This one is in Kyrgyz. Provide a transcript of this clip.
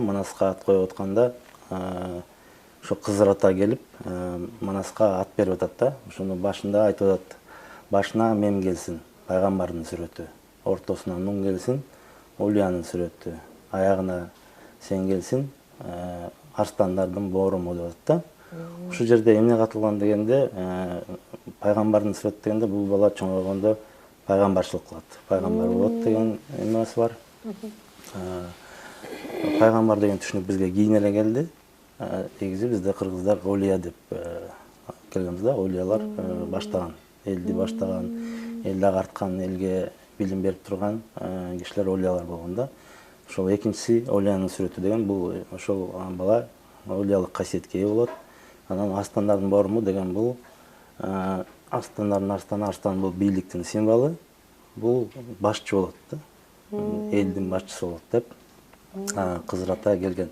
Манаска ат коюп атканда ошо Кызыр ата келип Манаска ат берип атат да. Ошону башында айтып атат: башына мем келсин, пайгамбардын сүрөтү, ортосуна нуң келсин, Улиянын сүрөтү, аягына сен келсин, арстандардын бооруму деп атат да. Ушул жерде эмне катылган дегенде, пайгамбардын сүрөтү дегенде бул бала чоңойгондо пайгамбарчылык кылат, пайгамбар болот деген эмеси бар. Пайгамбар деген түшүнүк бизге кийин эле келди. Негизи бизде кыргыздар Олия деп келебиз да, Олиялар баштаган, элди баштаган, элди агарткан, элге билим берип турган кишилер Олиялар болгон да. Ошол экинчиси Олиянын сүрөтү деген бул ошол бала олиялык касиетке ээ болот. Анан арстандардын бооруму деген бул арстандардын арстаны, арстан бул бийликтин символу. Бул башчы болот да. Элдин башчысы болот деп Кызыр ата келген.